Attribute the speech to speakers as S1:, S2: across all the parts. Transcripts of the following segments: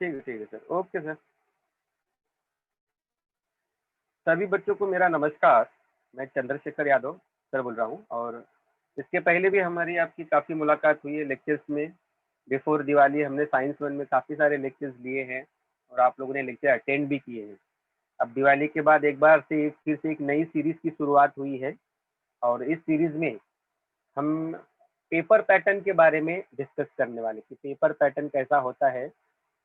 S1: ठीक है sir, okay sir. सभी बच्चों को मेरा नमस्कार। मैं चंद्रशेखर यादव सर बोल रहा हूँ, और इसके पहले भी हमारी आपकी काफ़ी मुलाकात हुई है लेक्चर्स में। बिफोर दिवाली हमने साइंस वन में काफ़ी सारे लेक्चर्स लिए हैं और आप लोगों ने लेक्चर अटेंड भी किए हैं। अब दिवाली के बाद एक बार से फिर से एक नई सीरीज की शुरुआत हुई है, और इस सीरीज में हम पेपर पैटर्न के बारे में डिस्कस करने वाले कि पेपर पैटर्न कैसा होता है।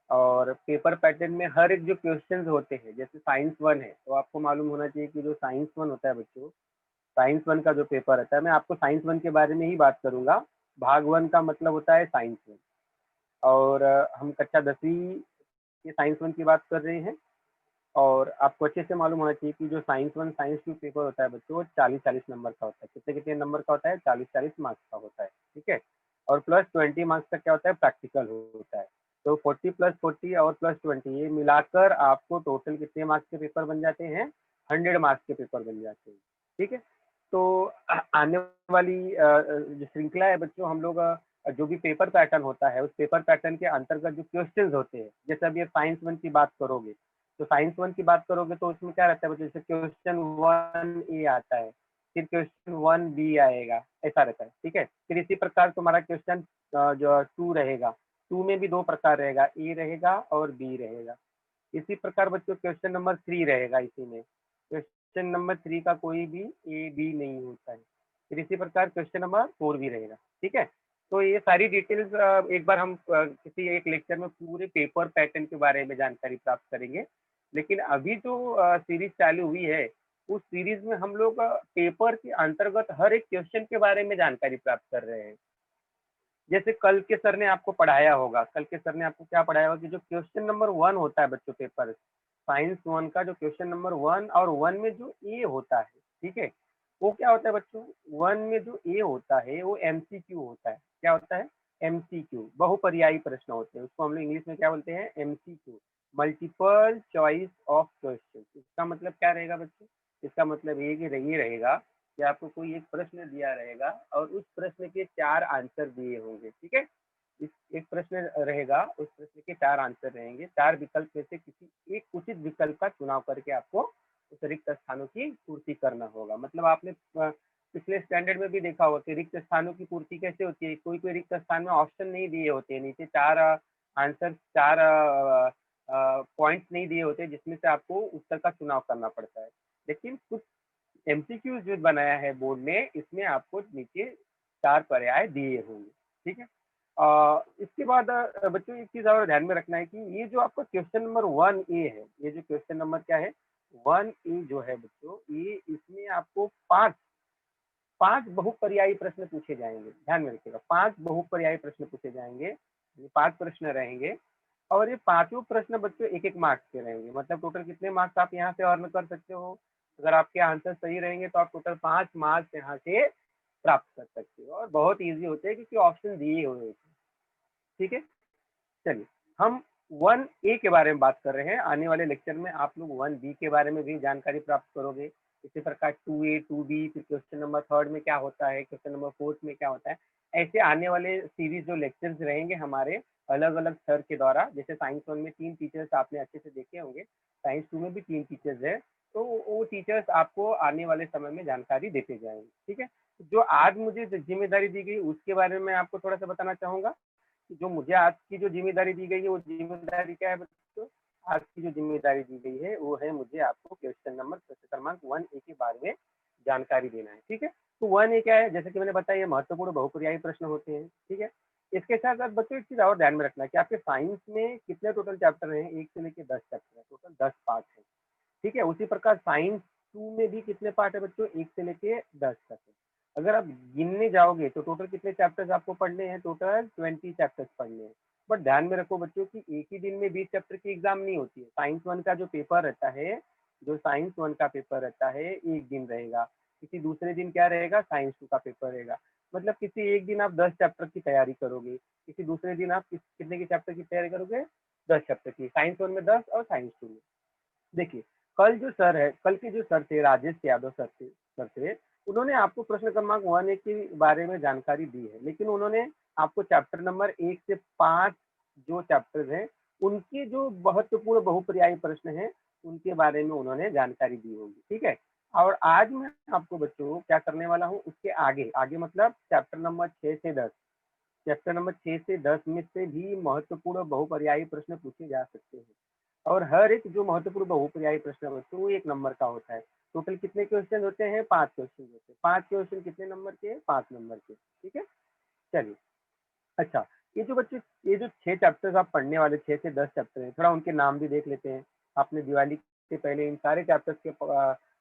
S1: और पेपर पैटर्न में हर एक जो क्वेश्चंस होते हैं, जैसे साइंस वन है तो आपको मालूम होना चाहिए कि जो साइंस वन होता है बच्चों, साइंस वन का जो पेपर रहता है, मैं आपको साइंस वन के बारे में ही बात करूंगा। भाग वन का मतलब होता है साइंस वन, और हम कक्षा 10वीं के साइंस वन की बात कर रहे हैं। और आपको अच्छे से मालूम होना चाहिए कि जो science one science two paper होता है बच्चों, वो 40-40 नंबर का होता है। कितने कितने नंबर का होता है? 40-40 मार्क्स का होता है, ठीक है। और प्लस 20 मार्क्स का क्या होता है? प्रैक्टिकल होता है। तो 40 + 40 और प्लस 20 ये मिलाकर आपको टोटल कितने मार्क्स के पेपर बन जाते हैं? 100 मार्क्स के पेपर बन जाते हैं, ठीक है। तो आने वाली जो श्रृंखला है बच्चों, हम लोग जो भी पेपर पैटर्न होता है उस पेपर पैटर्न के अंतर्गत जो क्वेश्चंस होते हैं, जैसे अभी साइंस वन की बात करोगे तो साइंस वन की बात करोगे तो उसमें क्या रहता है बच्चों, जैसे क्वेश्चन 1A आता है, फिर क्वेश्चन 1B आएगा, ऐसा रहता है, ठीक है। फिर इसी प्रकार तुम्हारा क्वेश्चन जो 2 रहेगा, 2 में भी 2 प्रकार रहेगा, ए रहेगा और बी रहेगा। इसी प्रकार बच्चों क्वेश्चन नंबर 3 रहेगा, इसी में क्वेश्चन नंबर 3 का कोई भी ए बी नहीं होता है। फिर इसी प्रकार क्वेश्चन नंबर 4 भी रहेगा, ठीक है। तो ये सारी डिटेल्स एक बार हम किसी एक लेक्चर में पूरे पेपर पैटर्न के बारे में जानकारी प्राप्त करेंगे। लेकिन अभी जो सीरीज चालू हुई है, उस सीरीज में हम लोग पेपर के अंतर्गत हर एक क्वेश्चन के बारे में जानकारी प्राप्त कर रहे हैं। जैसे कल के सर ने आपको पढ़ाया होगा, कल के सर ने आपको क्या पढ़ाया होगा कि जो क्वेश्चन नंबर 1 होता है बच्चों, पेपर साइंस वन का जो क्वेश्चन नंबर 1 और 1 में जो ए होता है, ठीक है, वो क्या होता है बच्चों? 1 में जो ए होता है वो एमसीक्यू होता है। क्या होता है? एमसीक्यू, बहुपर्यायी प्रश्न होते हैं। उसको हम लोग इंग्लिश में क्या बोलते हैं? MCQ, multiple choice of question. इसका मतलब क्या रहेगा बच्चों? इसका मतलब ये रहेगा कि आपको कोई एक प्रश्न दिया रहेगा और उस प्रश्न के 4 आंसर दिए होंगे, ठीक है। इस एक प्रश्न रहेगा, उस प्रश्न के 4 आंसर रहेंगे, 4 विकल्प में से किसी एक उचित विकल्प का चुनाव करके आपको उस रिक्त स्थानों की पूर्ति करना होगा। मतलब आपने पिछले स्टैंडर्ड में भी देखा होगा कि रिक्त स्थानों की पूर्ति कैसे होती है। कोई कोई रिक्त स्थान में ऑप्शन नहीं दिए होते हैं, नीचे 4 आंसर, 4 पॉइंट्स नहीं दिए होते जिसमें से आपको उत्तर का चुनाव करना पड़ता है। लेकिन कुछ एमसीक्यू जो बनाया है बोर्ड ने, इसमें आपको नीचे 4 पर्याय दिए होंगे, ठीक है। इसके बाद बच्चों एक चीज और ध्यान में रखना है कि ये जो आपका क्वेश्चन नंबर 1A है, ये जो क्वेश्चन नंबर क्या है, 1A जो है बच्चों, ये इसमें आपको पांच बहुपर्यायी प्रश्न पूछे जाएंगे। ध्यान में रखिएगा, 5 बहुपर्यायी प्रश्न पूछे जाएंगे, ये 5 प्रश्न रहेंगे। और ये पांचों प्रश्न बच्चों एक एक मार्क्स के रहेंगे। मतलब टोटल कितने मार्क्स आप यहाँ से अर्न कर सकते हो? अगर आपके आंसर सही रहेंगे तो आप टोटल 5 मार्क्स यहाँ से प्राप्त कर सकते हो, और बहुत ईजी होते हैं क्योंकि ऑप्शन दिए हुए होते हैं, ठीक है। चलिए, हम 1A के बारे में बात कर रहे हैं। आने वाले लेक्चर में आप लोग 1B के बारे में भी जानकारी प्राप्त करोगे। इसी प्रकार 2A 2B, फिर क्वेश्चन नंबर 3 में क्या होता है, क्वेश्चन नंबर 4 में क्या होता है। ऐसे आने वाले सीरीज जो लेक्चर्स रहेंगे हमारे अलग अलग सर के द्वारा। जैसे साइंस वन में 3 टीचर्स आपने अच्छे से देखे होंगे, साइंस टू में भी 3 टीचर्स है, तो वो टीचर्स आपको आने वाले समय में जानकारी देते जाएंगे, ठीक है। जो आज मुझे जिम्मेदारी दी गई उसके बारे में मैं आपको थोड़ा सा बताना चाहूंगा। जो मुझे आज की जो जिम्मेदारी दी गई है, वो जिम्मेदारी क्या है बच्चों? आज की जो जिम्मेदारी दी गई है वो है मुझे आपको क्वेश्चन नंबर प्रश्न क्रमांक 1A के बारे में जानकारी देना है, ठीक है। तो 1A क्या है? जैसे कि मैंने बताया, ये महत्वपूर्ण बहुपर्यायी प्रश्न होते हैं, ठीक है। इसके साथ साथ बच्चों एक चीज और ध्यान में रखना है कि आपके साइंस में कितने टोटल चैप्टर हैं? 1 से लेकर 10 चैप्टर है, टोटल 10 पार्ट है, ठीक है। उसी प्रकार साइंस टू में भी कितने पार्ट है बच्चों? 1 से लेके 10 तक है। अगर आप गिनने जाओगे तो टोटल कितने चैप्टर्स आपको पढ़ने हैं? टोटल 20 चैप्टर्स पढ़ने हैं। बट ध्यान में रखो बच्चों कि एक ही दिन में 20 चैप्टर की एग्जाम नहीं होती है। साइंस वन का जो पेपर रहता है, जो साइंस वन का पेपर रहता है, एक दिन रहेगा। किसी दूसरे दिन क्या रहेगा? साइंस टू का पेपर रहेगा। मतलब किसी एक दिन आप 10 चैप्टर की तैयारी करोगे, किसी दूसरे दिन आप कितने की चैप्टर की तैयारी करोगे? 10 चैप्टर की। साइंस वन में 10 और साइंस टू में। देखिए, कल के जो सर थे, राजेश यादव सर थे, उन्होंने आपको प्रश्न क्रमांक 1A के बारे में जानकारी दी है, लेकिन उन्होंने आपको चैप्टर नंबर 1 से 5 जो चैप्टर्स हैं, उनके जो महत्वपूर्ण बहुपर्यायी प्रश्न हैं, उनके बारे में उन्होंने जानकारी दी होगी, ठीक है? और आज मैं आपको बच्चों क्या करने वाला हूँ, उसके आगे आगे मतलब चैप्टर नंबर 6 से 10, चैप्टर नंबर 6 से 10 में से भी महत्वपूर्ण बहुपर्यायी प्रश्न पूछे जा सकते हैं। और हर एक जो महत्वपूर्ण बहुपर्यायी प्रश्न होते हैं वो 1 नंबर का होता है। टोटल कितने क्वेश्चन होते हैं? 5 क्वेश्चन होते हैं। 5 क्वेश्चन कितने नंबर के? 5 नंबर के, ठीक है? चलिए, अच्छा, ये जो बच्चे ये जो 6 चैप्टर्स आप पढ़ने वाले 6 से 10 चैप्टर हैं, थोड़ा उनके नाम भी देख लेते हैं। आपने दिवाली से पहले इन सारे चैप्टर्स के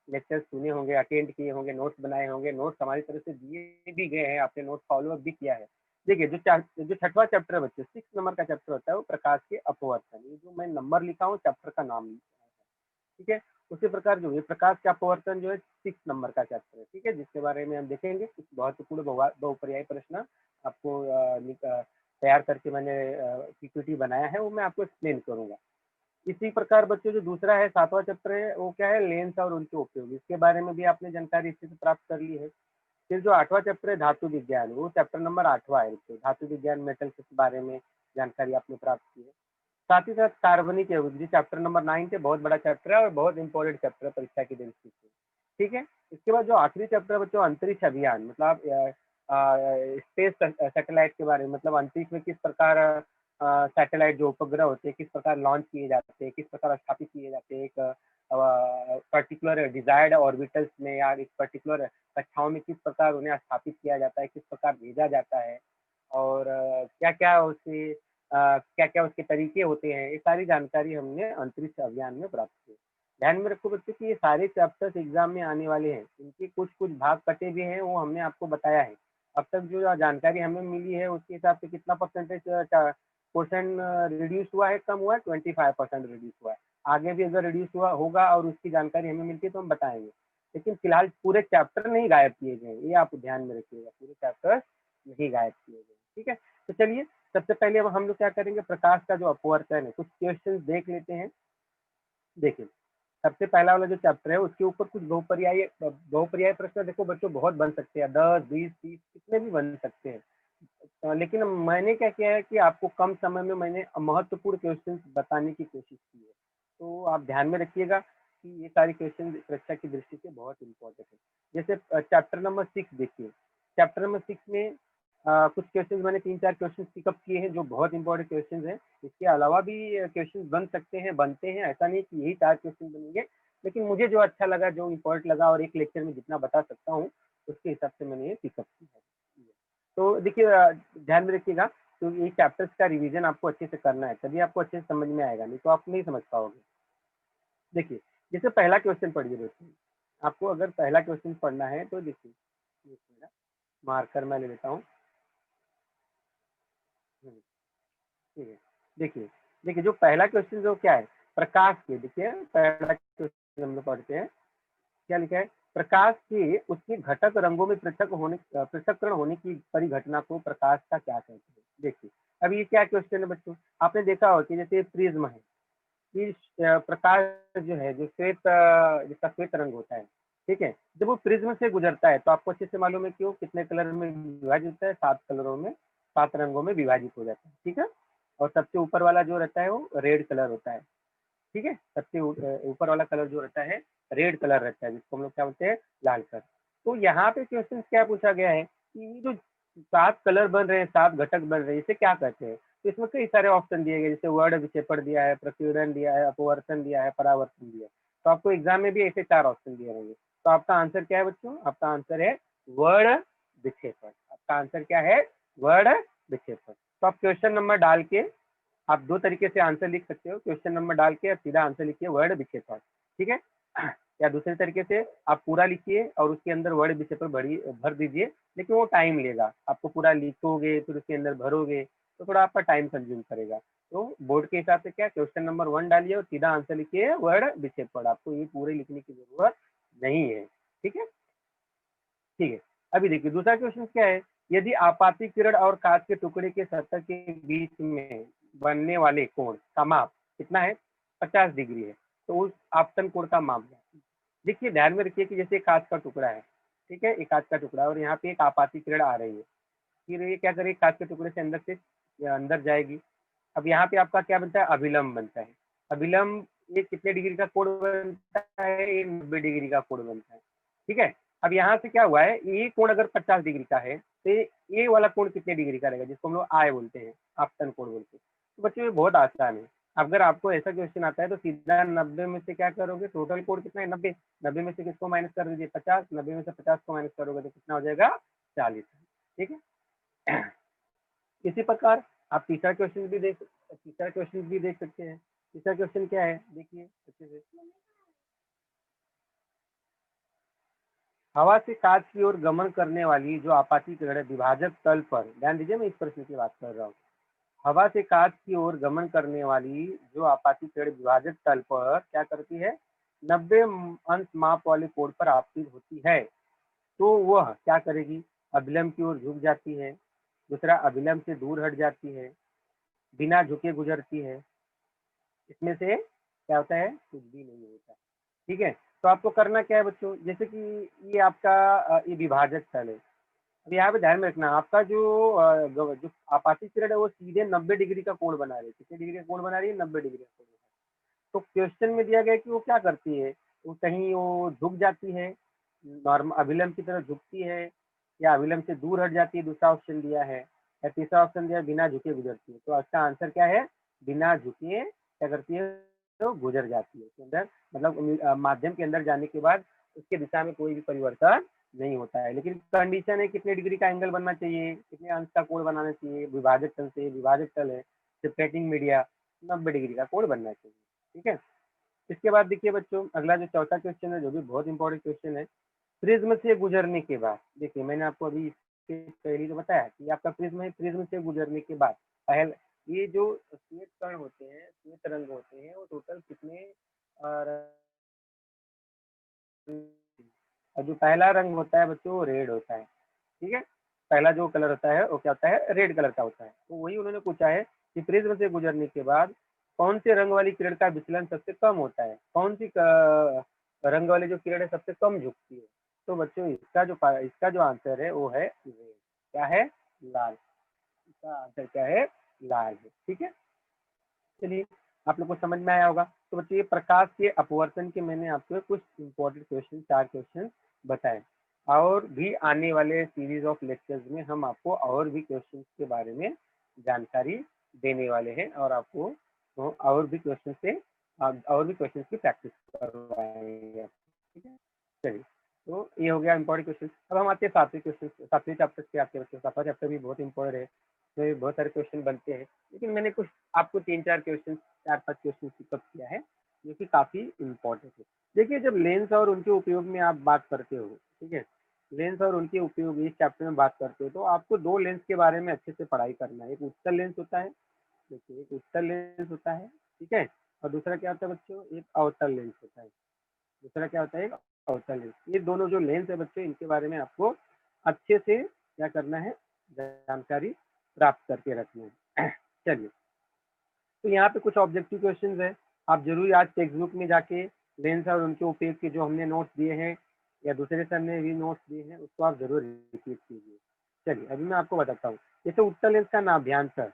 S1: लेक्चर्स सुने होंगे, अटेंड किए होंगे, नोट्स बनाए होंगे, नोट्स हमारी तरफ से दिए भी गए हैं, आपने नोट्स फॉलो अप भी किया है। देखिए, जो छठवां चैप्टर है बच्चे, 6 नंबर का चैप्टर होता है, वो प्रकाश के अपवर्तन। ये जो मैं नंबर लिखा हूँ, चैप्टर का नाम लिखा है, ठीक है? उसी प्रकार जो ये प्रकाश का अपवर्तन जो है 6 नंबर का चैप्टर है, ठीक है? जिसके बारे में हम देखेंगे कुछ महत्वपूर्ण बहुपर्यायी प्रश्न आपको तैयार करके मैंने पीपीटी बनाया है, वो मैं आपको एक्सप्लेन करूंगा। इसी प्रकार बच्चों जो दूसरा है 7वां चैप्टर है, वो क्या है? लेंस और उनके उपयोग। इसके बारे में भी आपने जानकारी इससे से प्राप्त कर ली है। फिर जो 8वां चैप्टर है धातु विज्ञान, वो चैप्टर नंबर 8वां है बच्चों। धातु विज्ञान मेटल के बारे में जानकारी आपने प्राप्त की है। साथ ही साथ कार्बनिक यौगिक जी चैप्टर नंबर 9 है, बहुत बड़ा चैप्टर है और बहुत इंपॉर्टेंट चैप्टर है परीक्षा की दृष्टि से, ठीक है? इसके बाद जो आखिरी चैप्टर है बच्चों, अंतरिक्ष अभियान, मतलब स्पेस सैटेलाइट के बारे में, मतलब अंतरिक्ष में किस प्रकार सैटेलाइट जो उपग्रह होते हैं किस प्रकार लॉन्च किए जाते हैं, किस प्रकार स्थापित किए जाते हैं, एक पर्टिकुलर डिजायर्ड ऑर्बिटल्स में या एक पर्टिकुलर कक्षाओं में किस प्रकार उन्हें स्थापित किया जाता है, किस प्रकार भेजा जाता है, और क्या-क्या उसके क्या-क्या उसके तरीके होते हैं, ये सारी जानकारी हमने अंतरिक्ष अभियान में प्राप्त की। ध्यान में रखो बच्चों कि ये सारे चैप्टर्स एग्जाम में आने वाले हैं, इनके कुछ-कुछ भाग कटे भी हैं, वो हमने आपको बताया है। अब तक जो जानकारी हमें मिली है, उसके हिसाब से कितना परसेंटेज क्वेश्चन रिड्यूस हुआ है, कम हुआ है? 25% रिड्यूस हुआ है। आगे भी अगर रिड्यूस हुआ होगा और उसकी जानकारी हमें मिलती है तो हम बताएँगे। लेकिन फिलहाल पूरे चैप्टर नहीं गायब किए गए हैं, ये आप ध्यान में रखिएगा, पूरे चैप्टर नहीं गायब किए गए, ठीक है? तो चलिए, सबसे पहले अब हम लोग क्या करेंगे, प्रकाश का जो अपवर्तन है, कुछ क्वेश्चंस देख लेते हैं। देखिए, सबसे पहला वाला जो चैप्टर है उसके ऊपर कुछ बहुपर्याय प्रश्न देखो बच्चों बहुत बन सकते हैं, 10, 20, 30 कितने भी बन सकते हैं। लेकिन मैंने क्या किया है कि आपको कम समय में मैंने महत्वपूर्ण क्वेश्चंस बताने की कोशिश की है। तो आप ध्यान में रखिएगा कि ये सारे क्वेश्चन परीक्षा की दृष्टि से बहुत इम्पोर्टेंट है। जैसे चैप्टर नंबर 6 देखिए, चैप्टर नंबर 6 में कुछ क्वेश्चंस मैंने 3-4 क्वेश्चंस पिकअप किए हैं जो बहुत इम्पोर्टेंट क्वेश्चंस हैं। इसके अलावा भी क्वेश्चंस बन सकते हैं, बनते हैं, ऐसा नहीं कि यही 4 क्वेश्चन बनेंगे। लेकिन मुझे जो अच्छा लगा, जो इम्पोर्टेंट लगा और एक लेक्चर में जितना बता सकता हूँ, उसके हिसाब से मैंने ये पिकअप किया है। तो देखिए ध्यान में रखिएगा, तो ये चैप्टर्स का रिवीजन आपको अच्छे से करना है, तभी आपको अच्छे से समझ में आएगा, नहीं तो आप नहीं समझ पाओगे। देखिए, जैसे पहला क्वेश्चन पढ़िए दोस्तों, आपको अगर पहला क्वेश्चन पढ़ना है तो देखिए, एक मिनट मार्कर मैं ले लेता हूँ। हुँ। ठीक है। देखिए, देखिए जो पहला क्वेश्चन जो क्या है, प्रकाश के देखिए पहला क्वेश्चन हम लोग पढ़ते हैं, क्या लिखा है? प्रकाश के उसके घटक रंगों में पृथक्करण होने की परिघटना को प्रकाश का क्या कहते हैं? देखिए, अब ये क्या क्वेश्चन है बच्चों? आपने देखा होगा कि जैसे प्रिज़्म है, कि प्रकाश जो है जो जिसका श्वेत रंग होता है, ठीक है? जब वो प्रिज़्म से गुजरता है तो आपको अच्छे से मालूम है कि वो कितने कलर में विभाजित होता है, 7 कलरों में, 7 रंगों में विभाजित हो जाता है, ठीक है? और सबसे ऊपर वाला जो रहता है वो रेड कलर होता है, ठीक है? सबसे ऊपर वाला कलर जो रहता है रेड कलर रहता है, जिसको हम लोग क्या बोलते हैं? लाल कलर। तो यहाँ पे क्वेश्चन क्या पूछा गया है कि ये जो 7 कलर बन रहे हैं, 7 घटक बन रहे हैं, इसे क्या कहते हैं? तो इसमें कई सारे ऑप्शन दिए गए, जैसे वर्ण विक्षेपण दिया है, प्रकीर्णन दिया है, अपवर्तन दिया है, परावर्तन दिया है। तो आपको एग्जाम में भी ऐसे 4 ऑप्शन दिए रहेंगे। तो आपका आंसर क्या है बच्चों? आपका आंसर है वर्ण विक्षेपण। आपका आंसर क्या है? वर्ण विक्षेपण। तो आप क्वेश्चन नंबर डाल के आप 2 तरीके से आंसर लिख सकते हो, क्वेश्चन नंबर डाल के सीधा आंसर लिखिए वर्ण विक्षेपण, ठीक है? या दूसरे तरीके से आप पूरा लिखिए और उसके अंदर वर्ण विक्षेपण भर दीजिए, लेकिन वो टाइम लेगा। आपको पूरा लिखोगे, फिर उसके अंदर भरोगे, तो थोड़ा आपका टाइम कंज्यूम करेगा। तो बोर्ड के हिसाब से क्या क्वेश्चन नंबर 1 डालिए और सीधा आंसर लिखिए वर्ण विक्षेपण। आपको ये पूरे लिखने की ज़रूरत नहीं है, ठीक है? ठीक है। अभी देखिए दूसरा क्वेश्चन क्या है, यदि आपातिक किरण और कांच के टुकड़े के सतह के बीच में बनने वाले कोण का माप कितना है? 50 डिग्री है। तो उस आपतन कोण का माप है। देखिए ध्यान में रखिए कि जैसे कांच का टुकड़ा है, ठीक है? एक कांच का टुकड़ा है और यहाँ पे एक आपातिक किरण आ रही है। फिर ये क्या करेगी, कांच के टुकड़े से अंदर से या अंदर जाएगी। अब यहाँ पे आपका क्या बनता है, अभिलंब बनता है। अभिलंब ये कितने डिग्री का कोण बनता है, ये 90 डिग्री का कोण बनता है। ठीक है। अब यहाँ से क्या हुआ है, ये कोण अगर 50 डिग्री का है तो ये वाला कोण कितने डिग्री का रहेगा, जिसको हम लोग आय बोलते हैं, आपतन कोण बोलते हैं। तो बच्चों ये बहुत आसान है। अगर आपको ऐसा क्वेश्चन आता है तो सीधा 90 में से क्या करोगे, टोटल कोण कितना है 90, 90 में से किसको माइनस कर दीजिए 50, 90 में से 50 को माइनस करोगे तो कितना हो जाएगा 40। ठीक है। इसी प्रकार आप तीसरा क्वेश्चन भी देख सकते हैं। तीसरा क्वेश्चन क्या है, देखिए अच्छे से। हवा से कांच की ओर गमन करने वाली जो आपाती किरण विभाजक तल पर, ध्यान दीजिए मैं इस प्रश्न की बात कर रहा हूँ। हवा से कांच की ओर गमन करने वाली जो आपाती किरण विभाजक तल पर क्या करती है, 90 अंश माप वाले कोण पर आपतित होती है, तो वह क्या करेगी, अभिलंब की ओर झुक जाती है, दूसरा अभिलंब से दूर हट जाती है, बिना झुके गुजरती है। इसमें से क्या होता है, कुछ भी नहीं होता। ठीक है। तो आपको करना क्या है बच्चों, जैसे कि ये आपका ये विभाजक तल है। अब यहाँ पे ध्यान में रखना, आपका जो जो आपातित किरण है वो सीधे 90 डिग्री का कोण बना रही है। कितने डिग्री का कोण बना रही है, 90 डिग्री का कोण। तो क्वेश्चन में दिया गया कि वो क्या करती है, वो कहीं वो झुक जाती है, नॉर्मल अभिलंब की तरफ झुकती है, या अभिलंब से दूर हट जाती है, दूसरा ऑप्शन दिया है, या तीसरा ऑप्शन दिया है बिना झुके गुजरती है। तो इसका आंसर क्या है, बिना झुके क्या करती है, तो गुजर जाती है। उसके अंदर मतलब माध्यम के अंदर जाने के बाद उसके दिशा में कोई भी परिवर्तन नहीं होता है। लेकिन कंडीशन है कितने डिग्री का एंगल बनना चाहिए, कितने अंश का कोण बनाना चाहिए, विभाजक तल से, विभाजक तल है सेपरेटिंग मीडिया, 90 डिग्री का कोण बनना चाहिए। ठीक है। इसके बाद देखिए बच्चों, अगला जो चौथा क्वेश्चन है, जो भी बहुत इंपॉर्टेंट क्वेश्चन है, प्रिज्म से गुजरने के बाद। देखिए मैंने आपको अभी इसके पहले जो बताया कि आपका प्रिज्म है, प्रिज्म से गुजरने के बाद पहले ये जो श्वेत कण होते हैं, श्वेत रंग होते हैं, वो टोटल कितने और जो पहला रंग होता है बच्चों वो रेड होता है। ठीक है। पहला जो कलर होता है वो क्या होता है, रेड कलर का होता है। तो वही उन्होंने पूछा है कि प्रिज्म से गुजरने के बाद कौन से रंग वाली किरण का विचलन सबसे कम होता है, कौन सी रंग वाली जो किरण है सबसे कम झुकती है। तो बच्चों इसका जो आंसर है वो है रेड। क्या है, लाल। इसका आंसर क्या है, लाल है। ठीक है। चलिए आप लोग को समझ में आया होगा। तो बच्चों ये प्रकाश के अपवर्तन के मैंने आपको कुछ इंपॉर्टेंट क्वेश्चन, 4 क्वेश्चन बताए। और भी आने वाले सीरीज ऑफ लेक्चर्स में हम आपको और भी क्वेश्चन के बारे में जानकारी देने वाले हैं, और आपको और भी क्वेश्चन की प्रैक्टिस करवाएंगे। ठीक है। चलिए, तो ये हो गया इंपॉर्टेंट क्वेश्चन। अब हम आते हैं 7वें क्वेश्चन, 7वें चैप्टर पे आते हैं बच्चों। 7वां चैप्टर भी बहुत इंपॉर्टेंट है, इसमें बहुत सारे क्वेश्चन बनते हैं, लेकिन मैंने कुछ आपको 3-4 क्वेश्चन, 4-5 क्वेश्चन पिकअप किया है जो कि काफी इम्पोर्टेंट है। देखिए जब लेंस और उनके उपयोग में आप बात करते हो, ठीक है, लेंस और उनके उपयोग इस चैप्टर में बात करते हो, तो आपको 2 लेंस के बारे में अच्छे से पढ़ाई करना है। एक उत्तल लेंस होता है, देखिए एक उत्तल लेंस होता है, ठीक है, और दूसरा क्या होता है बच्चों, एक अवतल लेंस होता है। दूसरा क्या होता है, एक अवतल लेंस। ये दोनों जो लेंस है बच्चों, इनके बारे में आपको अच्छे से क्या करना है, जानकारी प्राप्त करके रखना है। चलिए, तो यहाँ पे कुछ ऑब्जेक्टिव क्वेश्चंस है, आप जरूर आज टेक्स्ट बुक में जाके लेंस और उनके उपयोग के जो हमने नोट्स दिए हैं या दूसरे सर ने भी नोट्स दिए हैं उसको आप जरूर रिपीट कीजिए। चलिए अभी मैं आपको बताता हूँ। जैसे उत्तल लेंस का नाभ्यांतर,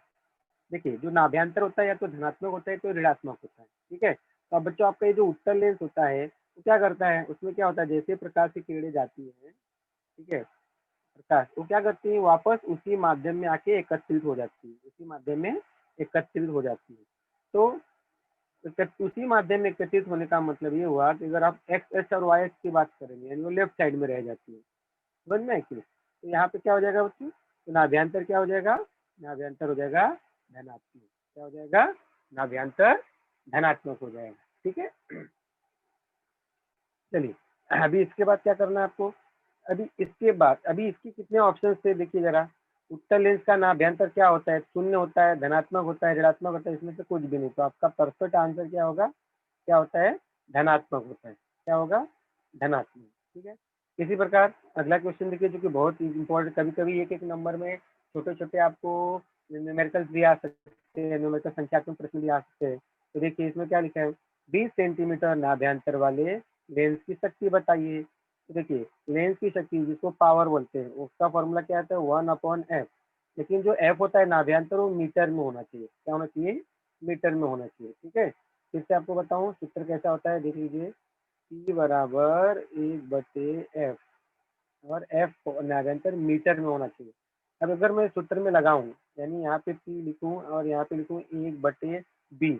S1: देखिए जो नाभ्यांतर होता है या तो धनात्मक होता है तो ऋणात्मक होता है। ठीक है। तो अब बच्चों आपका ये जो उत्तल लेंस होता है वो क्या करता है, उसमें क्या होता है, जैसे प्रकाश की किरणें जाती है, ठीक है, प्रकाश वो क्या करती है, वापस उसी माध्यम में आके एकत्रित हो जाती है, उसी माध्यम में एकत्रित हो जाती है। तो उसी माध्यम में एकत्रित होने का मतलब ये हुआ कि अगर आप एक्स एच और वाई एक्स की बात करेंगे यानी वो लेफ्ट साइड में रह जाती है, समझ में है कि नहीं? तो यहाँ पे क्या हो जाएगा बच्चों, तो नाभ्यांतर क्या हो जाएगा, नाभ्यांतर हो जाएगा धनात्मक। क्या हो जाएगा, नाभ्यांतर धनात्मक हो जाएगा। ठीक है। चलिए अभी इसके बाद क्या करना है आपको, अभी इसके बाद अभी इसकी कितने ऑप्शन थे देखिए जरा। उत्तर लेंस का नाभ्यांतर क्या होता है, शून्य होता है, धनात्मक होता है, ऋणात्मक होता है, इसमें से कुछ भी नहीं। तो आपका परफेक्ट आंसर क्या होगा, क्या होता है, धनात्मक होता है। क्या होगा, धनात्मक। ठीक है। इसी प्रकार अगला क्वेश्चन देखिए जो कि बहुत इंपॉर्टेंट, कभी कभी एक एक नंबर में छोटे छोटे आपको न्यूमेरिकल्स भी आ सकते हैं, न्यूमेरिकल संख्यात्मक प्रश्न भी आ सकते हैं। तो देखिए इसमें क्या लिखा है, 20 सेंटीमीटर नाभ्यांतर वाले लेंस की शक्ति बताइए। तो देखिए लेंस की शक्ति जिसको पावर बोलते हैं उसका फॉर्मूला क्या आता है, 1/f। लेकिन जो एफ होता है नाभ्यंतर वो मीटर में होना चाहिए। क्या होना चाहिए? मीटर में होना चाहिए। ठीक है, फिर से आपको बताऊं सूत्र कैसा होता है, देख लीजिए। P बराबर 1/F और F नाभ्यंतर मीटर में होना चाहिए। अब अगर मैं सूत्र में लगाऊं, यानी यहाँ पे P लिखूं और यहाँ पे लिखूं 1/20,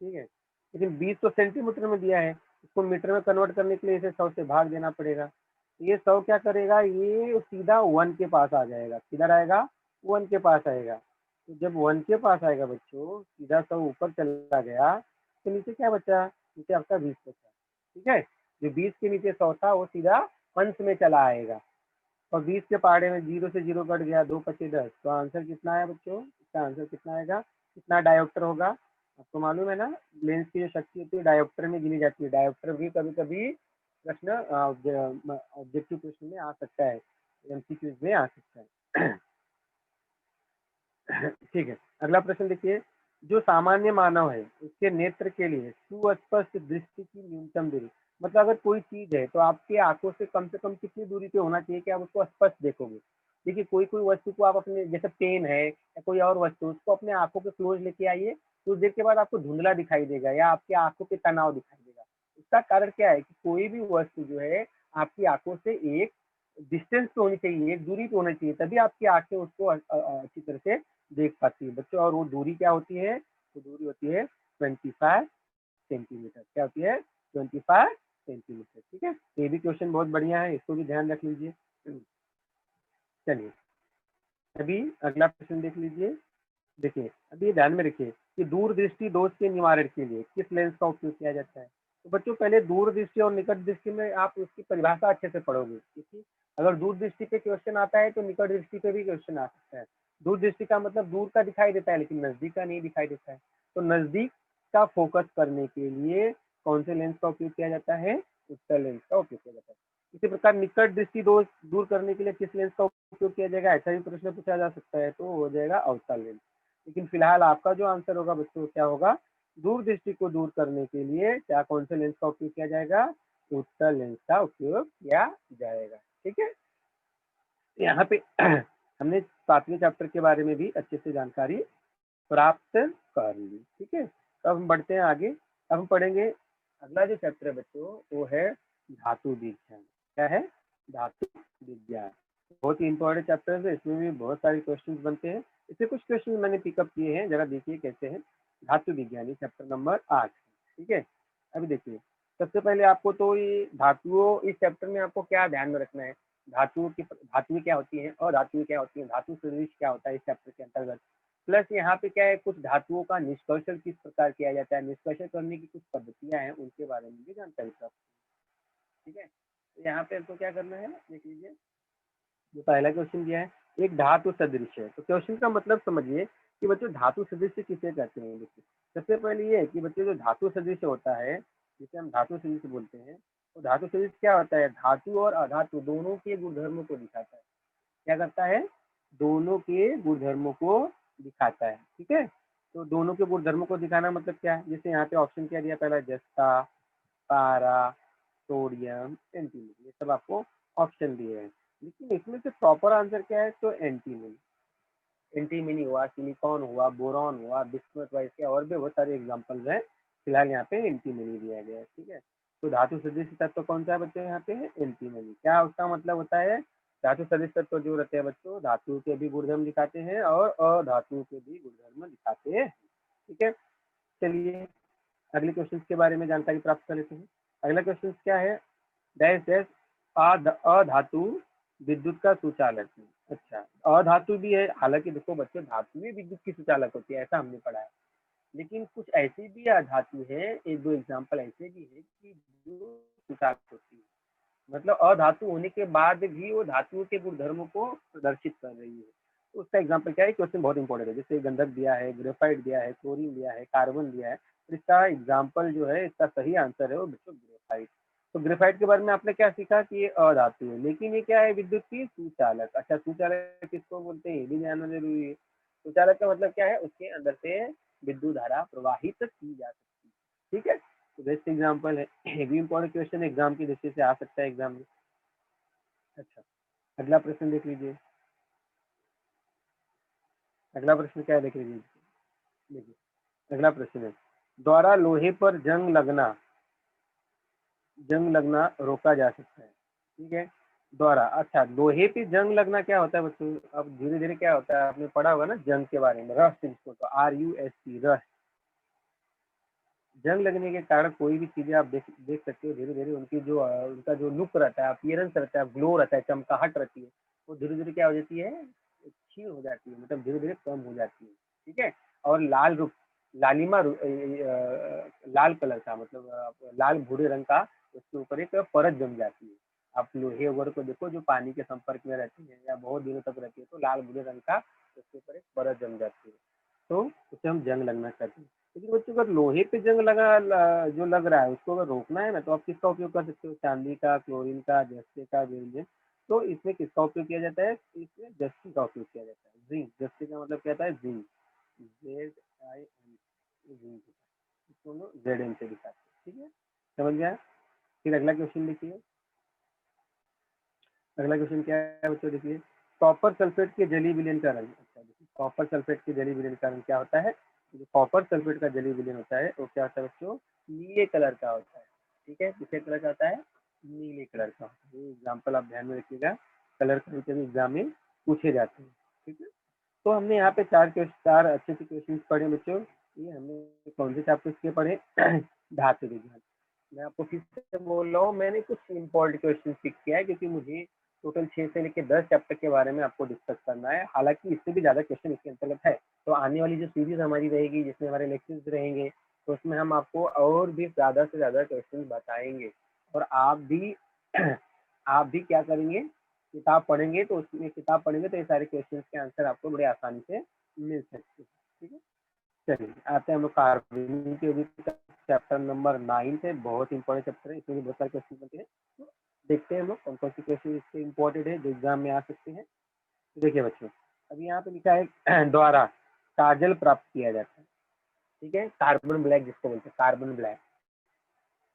S1: ठीक है, लेकिन 20 तो सेंटीमीटर में दिया है, इसको मीटर में कन्वर्ट करने के लिए इसे 100 से भाग देना पड़ेगा। तो ये 100 क्या करेगा, ये सीधा 1 के पास आ जाएगा। किधर आएगा? 1 के पास आएगा। तो जब 1 के पास आएगा बच्चों, सीधा 100 ऊपर चला गया, तो नीचे क्या बचा? नीचे आपका 20 बचा। ठीक है, जो 20 के नीचे 100 था वो सीधा अंश में चला आएगा, और 20 के पहाड़े में 0 से 0 कट गया, 2 पचे 10। तो आंसर कितना है बच्चों? इसका आंसर कितना आएगा? कितना डायोप्टर होगा? आपको मालूम है ना, लेंस की जो शक्ति होती है डायोप्टर में गिनी जाती है। डायोप्टर भी कभी कभी प्रश्न ऑब्जेक्टिव प्रश्न में आ सकता है, एमसीक्यूज में आ सकता है। ठीक है, अगला प्रश्न देखिए। जो सामान्य मानव है उसके नेत्र के लिए सुस्पष्ट दृष्टि की न्यूनतम दूरी, मतलब अगर कोई चीज है तो आपके आंखों से कम कितनी दूरी पे होना चाहिए कि आप उसको स्पष्ट देखोगे। देखिए, कोई कोई वस्तु को आप अपने, जैसे पेन है या कोई और वस्तु, उसको अपने आंखों के क्लोज लेके आइए, कुछ देर के बाद आपको धुंधला दिखाई देगा या आपकी आंखों पे तनाव दिखाई देगा। उसका कारण क्या है कि कोई भी वस्तु जो है आपकी आंखों से एक डिस्टेंस पे होनी चाहिए, एक दूरी पे होनी चाहिए, तभी आपकी आंखें उसको अच्छी तरह से देख पाती है बच्चों। और वो दूरी क्या होती है? वो दूरी होती है 25 सेंटीमीटर। क्या होती है? 25 सेंटीमीटर। ठीक है, ये भी क्वेश्चन बहुत बढ़िया है, इसको भी ध्यान रख लीजिए। चलिए, अभी अगला प्रश्न देख लीजिए। देखिए, अभी ये ध्यान में रखिए कि दूरदृष्टि दोष के निवारण के लिए किस लेंस का उपयोग किया जाता है। तो बच्चों, पहले दूरदृष्टि और निकट दृष्टि में आप उसकी परिभाषा अच्छे से पढ़ोगे, क्योंकि अगर दूर दृष्टि पे क्वेश्चन आता है तो निकट दृष्टि पे भी क्वेश्चन आ सकता है। दूर दृष्टि का मतलब दूर का दिखाई देता है लेकिन नजदीक का नहीं दिखाई देता है। तो नजदीक का फोकस करने के लिए कौन से लेंस का उपयोग किया जाता है? उत्तल लेंस का उपयोग किया जाता है। इसी प्रकार निकट दृष्टि दोष दूर करने के लिए किस लेंस का उपयोग किया जाएगा, ऐसा भी प्रश्न पूछा जा सकता है, तो हो जाएगा अवतल लेंस। लेकिन फिलहाल आपका जो आंसर होगा बच्चों क्या होगा? दूर दृष्टि को दूर करने के लिए क्या कौन से लेंस का उपयोग किया जाएगा? उत्तल लेंस का उपयोग किया जाएगा। ठीक है, यहाँ पे हमने 7वें चैप्टर के बारे में भी अच्छे से जानकारी प्राप्त कर ली। ठीक है, तो अब हम बढ़ते हैं आगे। अब हम पढ़ेंगे अगला जो चैप्टर है बच्चों, वो है धातु विज्ञान। क्या है? धातु विज्ञान। बहुत ही इंपॉर्टेंट चैप्टर है, इसमें भी बहुत सारे क्वेश्चन बनते हैं। इससे कुछ क्वेश्चन मैंने पिकअप किए हैं, जरा देखिए कैसे हैं। धातु विज्ञान चैप्टर नंबर 8। ठीक है, अभी देखिए, सबसे पहले आपको तो ये धातुओं, इस चैप्टर में आपको क्या ध्यान में रखना है, धातुएं क्या होती हैं और धातुएं क्या होती हैं, धातु सदृश क्या होता है इस चैप्टर के अंतर्गत। प्लस यहाँ पे क्या है, कुछ धातुओं का निष्कर्षण किस प्रकार किया जाता है, निष्कर्षण करने की कुछ पद्धतियां हैं, उनके बारे में भी जानकारी प्राप्त। ठीक है, तो यहाँ पे आपको क्या करना है, देख लीजिए। जो पहला क्वेश्चन दिया है, एक धातु सदृश है। तो क्वेश्चन का मतलब समझिए कि बच्चों धातु सदृश किसे कहते हैं। देखिए, सबसे पहले ये है कि बच्चों जो धातु सदृश होता है, जिसे हम धातु सदृश बोलते हैं, तो धातु सदृश क्या होता है? धातु और अधातु दोनों के गुणधर्मों को दिखाता है। क्या करता है? दोनों के गुणधर्मों को दिखाता है। ठीक है, तो दोनों के गुणधर्मों को दिखाना मतलब क्या है? जैसे यहाँ पे ऑप्शन क्या दिया, पहला जस्ता, पारा, सोडियम, एंटीमनी, ये सब आपको ऑप्शन दिए हैं। लेकिन इसमें से प्रॉपर आंसर क्या है? तो एंटीमनी। एंटीमनी हुआ, सिलिकॉन हुआ, बोरॉन हुआ, बिस्मथ हुआ, इसके और भी बहुत सारे एग्जाम्पल्स हैं। फिलहाल यहाँ पे एंटीमनी दिया गया है। ठीक है, तो धातु सदृश तत्व कौन सा है बच्चों? यहाँ पे एंटीमनी। क्या उसका मतलब होता है? धातु सदृश तत्व जो रहते हैं बच्चों, धातु के भी गुणधर्म दिखाते हैं और अधातु के भी गुणधर्म दिखाते हैं। ठीक है, चलिए अगले क्वेश्चन के बारे में जानकारी प्राप्त कर लेते हैं। अगला क्वेश्चन क्या है? डैश डैश अधातु विद्युत का सुचालक। अच्छा, अधातु भी है, हालांकि देखो बच्चों, धातु भी विद्युत की सुचालक होती है, ऐसा हमने पढ़ा है। लेकिन कुछ ऐसे भी अधातु है, एक दो एग्जाम्पल ऐसे भी है कि जो सुचालक होती है, मतलब अधातु होने के बाद भी वो धातुओं के गुणधर्मों को प्रदर्शित कर रही है। तो उसका एग्जाम्पल क्या है? क्वेश्चन बहुत इंपॉर्टेंट है। जैसे गंधक दिया है, ग्रेफाइट दिया है, क्लोरीन दिया है, कार्बन दिया है, तो इसका एग्जाम्पल जो है, इसका सही आंसर है वो बच्चों ग्रेफाइट। तो ग्रेफाइट के बारे में आपने क्या सीखा कि ये अधातु है, लेकिन ये क्या है? विद्युत की सुचालक। अच्छा, सुचालक किसको बोलते हैं ये भी जानना जरूरी है। सुचालक का मतलब क्या है? उसके अंदर से विद्युत धारा प्रवाहित की जा सकती है। ठीक है, तो बेस्ट एग्जाम्पल है, ये भी इंपॉर्टेंट क्वेश्चन एग्जाम की दृष्टि से आ सकता है एग्जाम में। अच्छा, अगला प्रश्न देख लीजिए। अगला प्रश्न क्या है देख लीजिए। देखिए अगला प्रश्न है, द्वारा लोहे पर जंग लगना रोका जा सकता है। ठीक है, द्वारा। अच्छा, लोहे पे जंग लगना क्या होता है बच्चों? अब धीरे धीरे क्या होता है, आपने पढ़ा होगा ना जंग के बारे में, रस्ट जिसको, तो RUST, रस्ट। जंग लगने के कारण कोई भी चीजें आप देख देख सकते हो, धीरे धीरे उनकी जो उनका जो लुक रहता है, अपीयरेंस रहता है, ग्लो रहता है, चमकाहट रहती है, वो धीरे धीरे क्या हो जाती है, क्षीण हो जाती है, मतलब धीरे धीरे कम हो जाती है। ठीक है, और लाल रूप, लाल कलर का, मतलब लाल भूरे रंग का उसके ऊपर एक परत जम जाती है। आप लोहे वगैरह को देखो जो पानी के संपर्क में रहती है या बहुत दिनों तक रहती है, तो लाल भूरे रंग का उसके ऊपर एक परत जम जाती है, तो उसे हम जंग लगना कहते हैं। लेकिन बच्चों अगर लोहे पे जंग जो लग रहा है उसको अगर रोकना है ना, तो आप किसका उपयोग कर सकते हो? चांदी का, क्लोरीन का, जस्ते का, बेंजीन। तो इसमें किसका उपयोग किया जाता है? इसमें जस्ती का उपयोग किया जाता है। जिंक, जस्ती का मतलब क्या होता है? Zinc, ZIN, zinc. इसको हम लोग ZN से दिखाते हैं। ठीक है, समझ गया? फिर अगला क्वेश्चन देखिए। अगला क्वेश्चन क्या है बच्चों? देखिए, कॉपर सल्फेट के जली विलयन का रंग। अच्छा देखिए, कॉपर सल्फेट के जली विलयन का रंग क्या होता है? जो कॉपर सल्फेट का जली विलयन होता है वो क्या होता है बच्चों? नीले कलर का होता है। ठीक है, किस कलर का होता है? नीले कलर का। ये एग्जाम्पल आप ध्यान में रखिएगा, कलर कभी कभी एग्जाम में पूछे जाते हैं। ठीक है, तो हमने यहाँ पे चार अच्छे से क्वेश्चन पढ़े बच्चों। ये हमने कौन से चैप्टर के पढ़े? धातु विज्ञान। मैं आपको फिर से बोल रहा हूँ, मैंने कुछ इम्पोर्टेंट क्वेश्चन पिक किया है क्योंकि मुझे टोटल 6 से लेकर 10 चैप्टर के बारे में आपको डिस्कस करना है। हालांकि इससे भी ज़्यादा क्वेश्चन इसके अंतर्गत है, तो आने वाली जो सीरीज हमारी रहेगी जिसमें हमारे लेक्चर्स रहेंगे, तो उसमें हम आपको और भी ज़्यादा से ज़्यादा क्वेश्चन बताएंगे। और आप भी आप भी क्या करेंगे, किताब पढ़ेंगे, तो उसमें किताब पढ़ेंगे तो ये सारे क्वेश्चन के आंसर आपको बड़े आसानी से मिल सकते हैं। ठीक है, चलिए आते हैं हम लोग कार्बनिक के अभी तक। चैप्टर नंबर 9 है, बहुत इंपॉर्टेंट चैप्टर है, इसमें भी बहुत सारे क्वेश्चन बनते हैं। तो देखते हैं हम लोग कौन कौन से क्वेश्चन इससे इम्पोर्टेंट है जो एग्जाम में आ सकते हैं। तो देखिए बच्चों, अभी यहाँ पे लिखा है द्वारा काजल प्राप्त किया जाता है। ठीक है, कार्बन ब्लैक जिसको बोलते हैं, कार्बन ब्लैक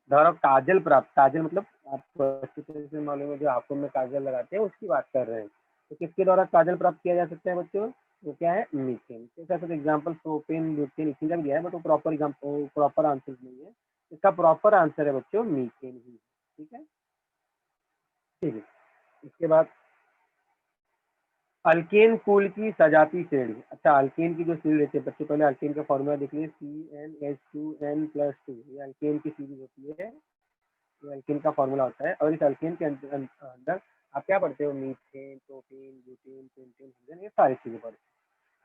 S1: द्वारा काजल प्राप्त, काजल मतलब आपको अच्छी तरह से मालूम है, जो आंखों में काजल लगाते हैं उसकी बात कर रहे हैं। तो किसके द्वारा काजल प्राप्त किया जा सकता है बच्चों? वो क्या है? मीथेन। इसका कुछ एग्जाम्पल प्रोपेन, ब्यूटेन, इसी का भी दिया है, बट वो प्रॉपर आंसर नहीं है। इसका प्रॉपर आंसर है बच्चों मीथेन ही। ठीक है, ठीक है। इसके बाद अल्केन कूल की सजाती श्रेणी। अच्छा, अल्केन की जो श्रेणी रहती है बच्चों, पहले अल्केन का फॉर्मूला देख लीजिए, CnH2n+2। ये अल्केन की सीरीज होती है, ये अल्केन का फॉर्मूला होता है। और इस अल्केन के अंदर आप क्या पढ़ते हो? Methane, propane, butane, pentane, hexane, ये सारी चीजें पढ़ते हैं।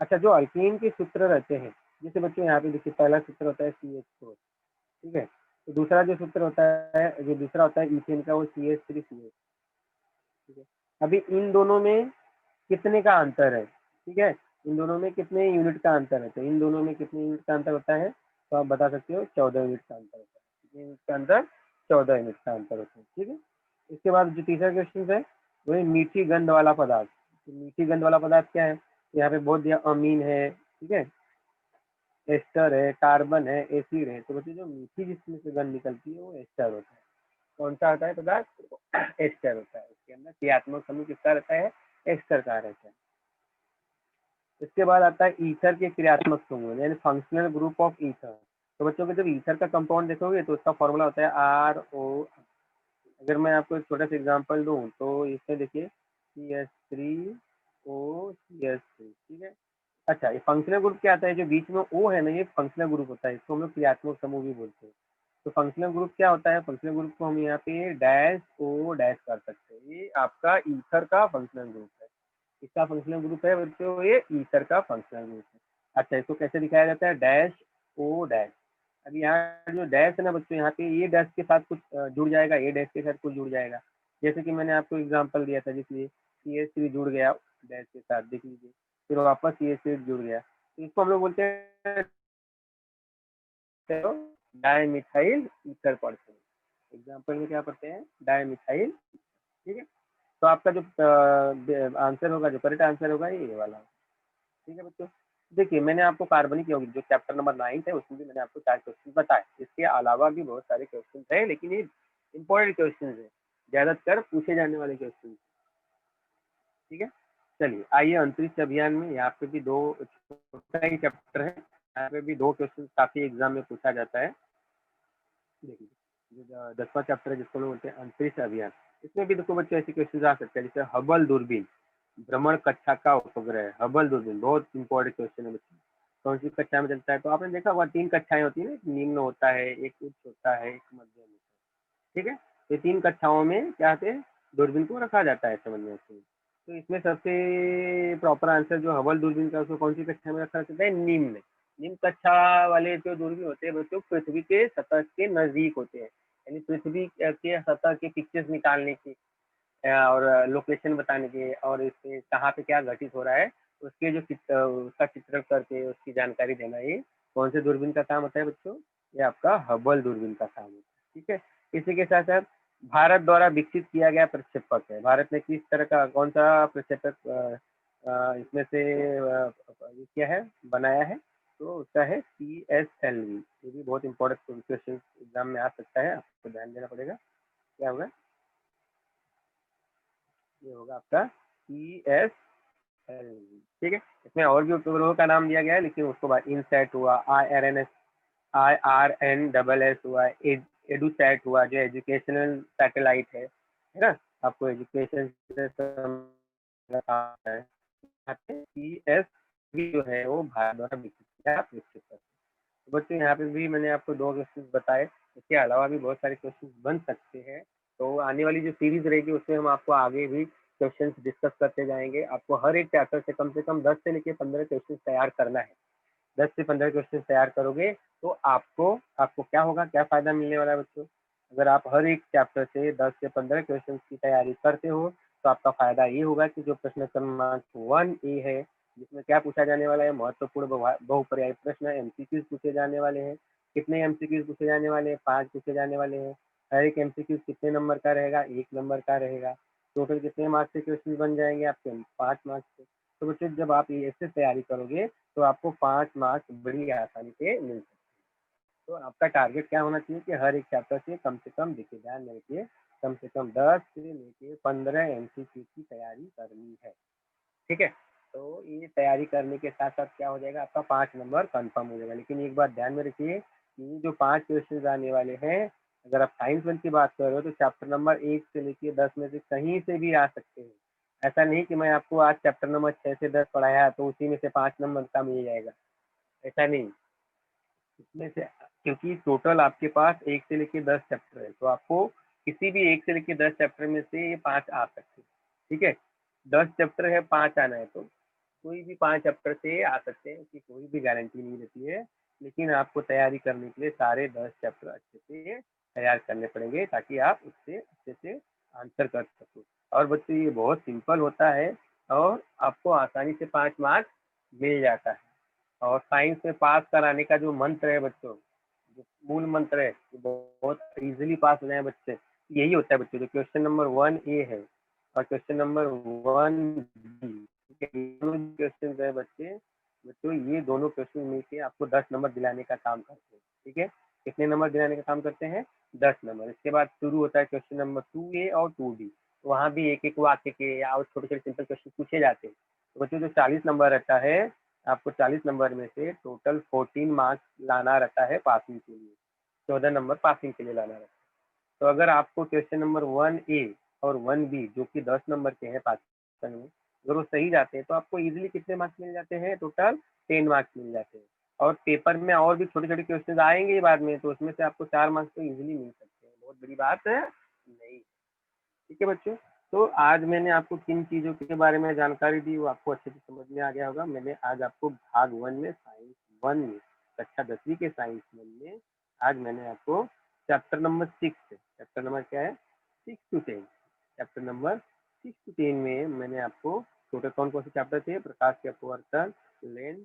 S1: अच्छा, जो अल्केन के सूत्र रहते हैं, जैसे बच्चों यहाँ पे देखिए, पहला सूत्र होता है CH4। ठीक है, तो दूसरा जो सूत्र होता है, जो दूसरा होता है इथेन का, वो CH3CH। ठीक है, अभी इन दोनों में कितने का अंतर है? ठीक है, इन दोनों में कितने यूनिट का अंतर है? तो इन दोनों में कितने यूनिट का अंतर होता है? तो आप बता सकते हो 14 यूनिट का अंतर होता है। कितने यूनिट का अंतर? 14 यूनिट का अंतर होता है। ठीक है, इसके बाद जो तीसरा क्वेश्चन है वो है मीठी गंध वाला पदार्थ। तो मीठी गंध वाला पदार्थ क्या है? यहाँ पे बोल दिया अमीन है, ठीक है, एस्टर है, कार्बन है, एसिड है। तो बच्चों जो मीठी जिसमें से गंध निकलती है वो एस्टर होता है। कौन सा होता है पदार्थ? एस्टर होता है। उसके अंदर क्रियात्मक समूह किसका रहता है? एस्टर का रहता है। इसके बाद आता है ईथर के क्रियात्मक समूह, यानी फंक्शनल ग्रुप ऑफ ईथर। तो बच्चों को जब ईथर का कंपाउंड देखोगे तो उसका फॉर्मूला होता है RO। अगर मैं आपको एक छोटा सा एग्जांपल दूं तो इसमें देखिए CH3O CH3। ठीक है, अच्छा, ये फंक्शनल ग्रुप क्या आता है? जो बीच में O है ना, ये फंक्शनल ग्रुप होता है, इसको हम लोग क्रियात्मक समूह भी बोलते हैं। तो फंक्शनल ग्रुप क्या होता है? फंक्शनल ग्रुप को हम यहाँ पे डैश O डैश कर सकते हैं। ये आपका ईथर का फंक्शनल ग्रुप है। इसका फंक्शनल ग्रुप है बच्चों, ये ईथर का फंक्शनल ग्रुप है। अच्छा, इसको कैसे दिखाया जाता है? Dash O dash. अब यहाँ जो डैश है ना बच्चों, यहाँ पे ये डैश के साथ कुछ जुड़ जाएगा, ए डैश के साथ कुछ जुड़ जाएगा। जैसे कि मैंने आपको एग्जांपल दिया था, जिसलिए CH3 जुड़ गया डैश के साथ, देख लीजिए, फिर वापस CH3 जुड़ गया, तो इसको हम लोग बोलते हैं डायमिथाइल ईथर पढ़ते हैं। एग्जाम्पल में क्या पढ़ते हैं? डायमिथाइल। ठीक है, तो आपका जो आंसर होगा, जो करेक्ट आंसर होगा, ये वाला। ठीक है बच्चों, देखिए मैंने आपको कार्बनिक यौगिक जो चैप्टर नंबर 9 है उसमें भी मैंने आपको 4 क्वेश्चन बताए। इसके अलावा भी बहुत सारे क्वेश्चन है, लेकिन ये इंपॉर्टेंट क्वेश्चन है, ज्यादातर पूछे जाने वाले क्वेश्चन। ठीक है, चलिए आइए अंतरिक्ष अभियान में यहाँ पे भी दो छोटा ही चैप्टर है, यहाँ पे भी दो क्वेश्चन काफी एग्जाम में पूछा जाता है। देखिए जो 10वां चैप्टर है जिसको लोग बोलते हैं अंतरिक्ष अभियान, इसमें भी देखो बच्चों ऐसे क्वेश्चन आ सकते हैं जैसे हबल दूरबीन भ्रमण कक्षा का उपग्रह है। हबल दूरबीन बहुत इंपॉर्टेंट क्वेश्चन है बच्चों, कौन सी कक्षा में चलता है? तो आपने देखा हुआ 3 कक्षाएं होती है ना, एक निम्न होता है, एक उच्च होता है, एक मध्यम होता है, ठीक है। ये 3 कक्षाओं में क्या होते हैं, दूरबीन को रखा जाता है समझने से। तो इसमें सबसे प्रॉपर आंसर जो हबल दूरबीन का उसको कौन सी कक्षा में रखा जाता है? निम्न। निम्न कक्षा वाले जो दूरबीन होते हैं बच्चों पृथ्वी के सतह के नजदीक होते हैं, यानी पृथ्वी के सतह के पिक्चर्स निकालने की और लोकेशन बताने के और इससे कहाँ पे क्या घटित हो रहा है उसके जो उसका चित्रण करके उसकी जानकारी देना, ये कौन से दूरबीन का काम होता है बच्चों? ये आपका हबल दूरबीन का काम होता है, ठीक है। इसी के साथ साथ भारत द्वारा विकसित किया गया प्रक्षेपक है, भारत ने किस तरह का कौन सा प्रक्षेपक इसमें से ये क्या है बनाया है? तो उसका है PSLV। ये भी बहुत इंपॉर्टेंट क्वेश्चन एग्जाम में आ सकता है, आपको ध्यान देना पड़ेगा। क्या होगा? ये होगा आपका PSLV, ठीक है। इसमें और भी उपग्रहों का नाम दिया गया है, लेकिन उसको बाद इनसैट हुआ, IRNSS हुआ, एडूसैट हुआ जो एजुकेशनल सैटेलाइट है ना, आपको एजुकेशन से PSV जो है वो भारत द्वारा विकसित किया विकसित है। तो बच्चों यहाँ पे भी मैंने आपको 2 क्वेश्चन बताए, इसके अलावा भी बहुत सारे क्वेश्चन बन सकते हैं। तो आने वाली जो सीरीज रहेगी उसमें हम आपको आगे भी क्वेश्चन डिस्कस करते जाएंगे। आपको हर एक चैप्टर से कम 10 से लेकर 15 क्वेश्चन तैयार करना है। 10 से 15 क्वेश्चन तैयार करोगे तो आपको आपको क्या होगा, क्या फायदा मिलने वाला है बच्चों? अगर आप हर एक चैप्टर से 10 से 15 क्वेश्चन की तैयारी करते हो तो आपका फायदा ये होगा कि जो प्रश्न क्रमांक 1A है जिसमें क्या पूछा जाने वाला है, महत्वपूर्ण बहुपर्यायी प्रश्न एमसीक्यूज पूछे जाने वाले हैं। कितने एमसीक्यूज पूछे जाने वाले हैं? 5 पूछे जाने वाले हैं। हर एक एमसीक्यूज कितने नंबर का रहेगा? 1 नंबर का रहेगा। टोटल कितने मार्क्स के क्वेश्चन बन जाएंगे आपके? 5 मार्क्स के। तो बच्चों जब आप ये ऐसे तैयारी करोगे तो आपको 5 मार्क्स बड़ी आसानी से मिल सकते हैं। तो आपका टारगेट क्या होना चाहिए कि हर एक चैप्टर से कम देखिए, ध्यान में रखिए, कम से कम 10 से लेके 15 एमसीक्यू की तैयारी करनी है, ठीक है। तो ये तैयारी करने के साथ साथ क्या हो जाएगा, आपका 5 नंबर कंफर्म हो जाएगा। लेकिन एक बात ध्यान में रखिए कि जो 5 क्वेश्चन आने वाले हैं, अगर आप साइंस वन की बात कर रहे हो तो चैप्टर नंबर 1 से लेके 10 में से कहीं से भी आ सकते हैं। ऐसा नहीं कि मैं आपको आज चैप्टर नंबर 6 से 10 पढ़ाया तो उसी में से 5 नंबर का मिल जाएगा, ऐसा नहीं। इसमें से क्योंकि टोटल आपके पास 1 से लेके 10 चैप्टर है, तो आपको किसी भी 1 से लेके 10 चैप्टर में से ये 5 आ सकते हैं, ठीक है। 10 चैप्टर है, 5 आना है, तो कोई भी 5 चैप्टर से आ सकते हैं, उसकी कोई भी गारंटी नहीं रहती है। लेकिन आपको तैयारी करने के लिए सारे 10 चैप्टर अच्छे से तैयार करने पड़ेंगे ताकि आप उससे अच्छे से आंसर कर सको। और बच्चों ये बहुत सिंपल होता है और आपको आसानी से 5 मार्क्स मिल जाता है। और साइंस में पास कराने का जो मंत्र है बच्चों, जो मूल मंत्र है, ये बहुत इजीली पास हो जाए बच्चे, यही होता है बच्चों। जो क्वेश्चन नंबर 1A है और क्वेश्चन नंबर 1B, ठीक है, दोनों क्वेश्चन है बच्चे बच्चों ये दोनों क्वेश्चन मिलके आपको 10 नंबर दिलाने का काम करते हैं, ठीक है। कितने नंबर दिलाने का काम करते हैं? 10 नंबर। इसके बाद शुरू होता है क्वेश्चन नंबर 2A और 2B, तो वहाँ भी एक एक वाक्य के या और छोटे छोटे सिंपल क्वेश्चन पूछे जाते हैं। तो बच्चों जो 40 नंबर रहता है, आपको 40 नंबर में से टोटल 14 मार्क्स लाना रहता है पासिंग के लिए, 14 नंबर पासिंग के लिए लाना रहता है। तो अगर आपको क्वेश्चन नंबर 1A और 1B जो कि 10 नंबर के हैं पासिंग में, अगर वो सही जाते हैं तो आपको इजीली कितने मार्क्स मिल जाते हैं? टोटल 10 मार्क्स मिल जाते हैं। और पेपर में और भी छोटे छोटे क्वेश्चन आएंगे बाद में, तो उसमें से आपको 4 मार्क्स तो इजीली मिल सकते हैं, बहुत बड़ी बात है नहीं, ठीक है बच्चों। तो आज मैंने आपको किन चीज़ों के बारे में जानकारी दी वो आपको अच्छे से समझ में आ गया होगा। मैंने आज आपको भाग 1 में साइंस 1 में कक्षा 10वीं के साइंस 1 में आज मैंने आपको चैप्टर नंबर 6 से, चैप्टर नंबर क्या है? 6 to 10, चैप्टर नंबर 6 to 10 में मैंने आपको टोटल कौन कौन से चैप्टर थे? प्रकाश के अपवर्तन, लेंस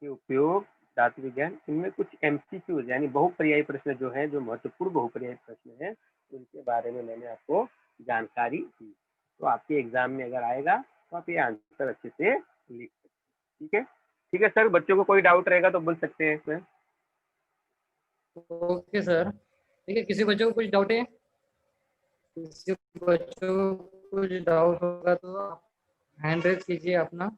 S1: के उपयोग, धातु विज्ञान, इनमें कुछ एमसीक्यूज यानी बहुपर्यायी प्रश्न जो है, जो महत्वपूर्ण बहुपर्यायी प्रश्न है, उनके बारे में मैंने आपको जानकारी दी। तो आपके एग्जाम में अगर आएगा तो आप ये आंसर अच्छे से लिख सकते हैं, ठीक है। ठीक है सर, बच्चों को कोई डाउट रहेगा तो बोल सकते हैं इसमें।
S2: ओके सर, ठीक है। किसी बच्चों को कुछ डाउट है? किसी बच्चों को कुछ डाउट होगा तो आप हैंड रेज कीजिए अपना।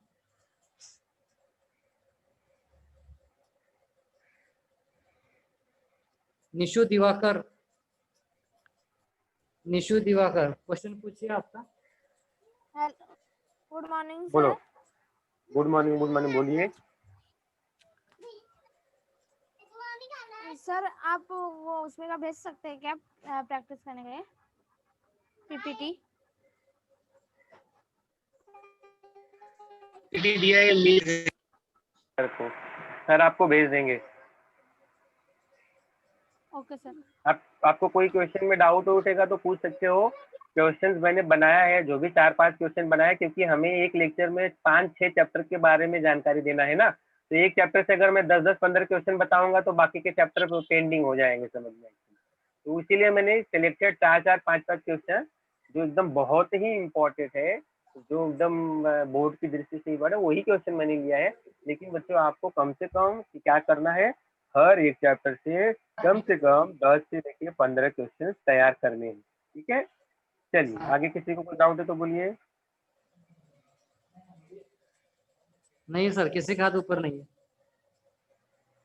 S2: निशु दिवाकर, निशु दिवाकर क्वेश्चन पूछिए आपका।
S3: गुड मॉर्निंग
S1: बोलो।
S3: सर।
S1: गुड मॉर्निंग बोलिए।
S3: सर आप वो उसमें का भेज सकते हैं क्या प्रैक्टिस करने के लिए पीपीटी?
S1: दिया है सर को, सर आपको भेज देंगे।
S3: Okay sir.
S1: आपको कोई क्वेश्चन में डाउट उठेगा तो पूछ सकते हो। क्वेश्चंस मैंने बनाया है, जो भी 4-5 क्वेश्चन बनाया, क्योंकि हमें एक लेक्चर में 5-6 चैप्टर के बारे में जानकारी देना है ना। तो एक चैप्टर से अगर मैं 10-10-15 क्वेश्चन बताऊंगा तो बाकी के चैप्टर पेंडिंग हो जाएंगे समझ में। तो इसीलिए मैंने सिलेक्टेड 4-4, 5-5 क्वेश्चन जो एकदम बहुत ही इम्पोर्टेंट है, जो एकदम बोर्ड की दृष्टि से बड़ा, वही क्वेश्चन मैंने लिया है। लेकिन बच्चों आपको कम से कम क्या करना है, हर एक चैप्टर से कम 10 से लेके 15 क्वेश्चन तैयार करने हैं। ठीक है, चलिए आगे किसी को कोई डाउट है तो बोलिए।
S2: नहीं सर, किसी का हाथ ऊपर नहीं है।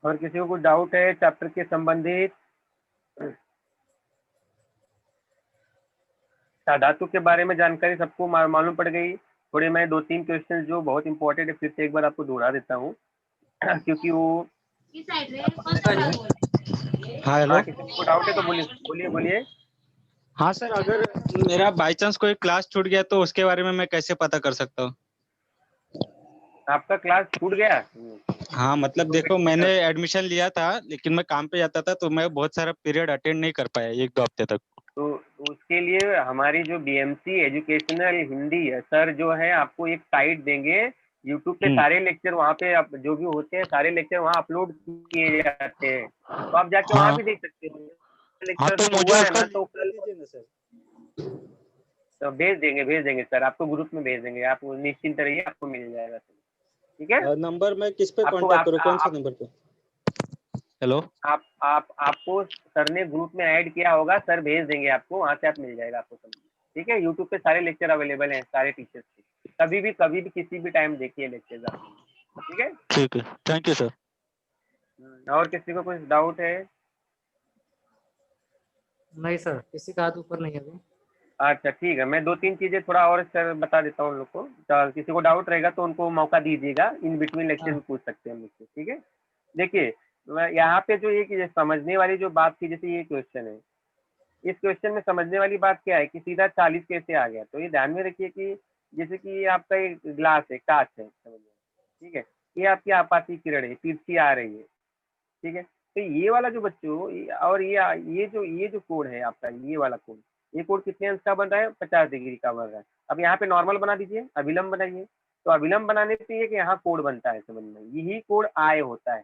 S1: और किसी को कोई डाउट है चैप्टर के संबंधित, धातु के बारे में जानकारी सबको मालूम पड़ गई। थोड़े मैं 2-3 क्वेश्चन जो बहुत इंपॉर्टेंट है फिर से एक बार आपको दोहरा देता हूँ क्योंकि वो
S4: हाँ हेलो।
S1: किसी को डाउट है तो बोलिए बोलिए बोलिए।
S4: हाँ सर, अगर मेरा बाई चांस कोई क्लास छूट गया तो उसके बारे में मैं कैसे पता कर सकता हूँ?
S1: आपका क्लास छूट गया?
S4: हाँ मतलब
S1: तो
S4: देखो,
S1: देखिए
S4: मैंने
S1: सर,
S4: एडमिशन लिया था लेकिन मैं काम पे जाता था तो मैं बहुत सारा पीरियड अटेंड नहीं कर पाया 1-2 हफ्ते तक।
S1: तो उसके लिए हमारी जो बीएमसी एजुकेशनल हिंदी है सर, जो है आपको एक साइट देंगे। यूट्यूब पे सारे लेक्चर वहाँ पे आप जो भी होते हैं सारे लेक्चर वहाँ अपलोड किए जाते हैं, तो आप जाके वहाँ
S4: हाँ
S1: भी देख सकते हो।
S4: हाँ,
S1: लेक्चर
S4: तो
S1: जो
S4: मुझे
S1: हुआ है
S4: उसका
S1: ना, तो
S4: लिंक भेज
S1: कल
S4: दीजिए ना सर।
S1: तो भेज देंगे सर, आपको ग्रुप में भेज देंगे। आप निश्चिंत रहिए, आपको मिल जाएगा सर। ठीक है,
S4: नंबर मैं किस पे
S1: आपको
S4: कांटेक्ट करूँ, कौन से नंबर पे? हेलो।
S1: आपको सर ने ग्रुप में ऐड किया होगा, सर भेज देंगे आपको, वहाँ से आप मिल जाएगा आपको सब। ठीक है, यूट्यूब पे सारे लेक्चर अवेलेबल हैं सारे टीचर्स के, कभी भी किसी भी टाइम देखिए लेक्चर्स आप। ठीक है,
S4: ठीक है, थैंक यू सर।
S1: और किसी को कुछ डाउट है?
S2: नहीं सर, किसी का हाथ ऊपर नहीं है अभी।
S1: अच्छा ठीक है, मैं 2-3 चीजें थोड़ा और सर बता देता हूँ उन लोग को। तो किसी को डाउट रहेगा तो उनको मौका दीजिएगा, इन बिटवीन लेक्चर
S2: हाँ
S1: में पूछ सकते हैं मुझसे। ठीक है, देखिए यहाँ पे जो ये समझने वाली जो बात थी, जैसे ये क्वेश्चन है, इस क्वेश्चन में समझने वाली बात क्या है कि सीधा 40 कैसे आ गया। तो ये ध्यान में रखिए कि जैसे कि ये आपका एक ग्लास है, कांच है, समझ में, ठीक है, ये आपकी आपाती किरण है, तिरछी आ रही है। ठीक है, तो ये वाला जो बच्चों और ये जो कोड है आपका, ये वाला कोड, ये कोड कितने अंश का बन रहा है? 50 डिग्री का बन रहा है। अब यहाँ पे नॉर्मल बना दीजिए, अभिलंब बनाइए। तो अभिलंब बनाने पे ये कि यहाँ कोड बनता है, समझ में, यही कोड आय होता है।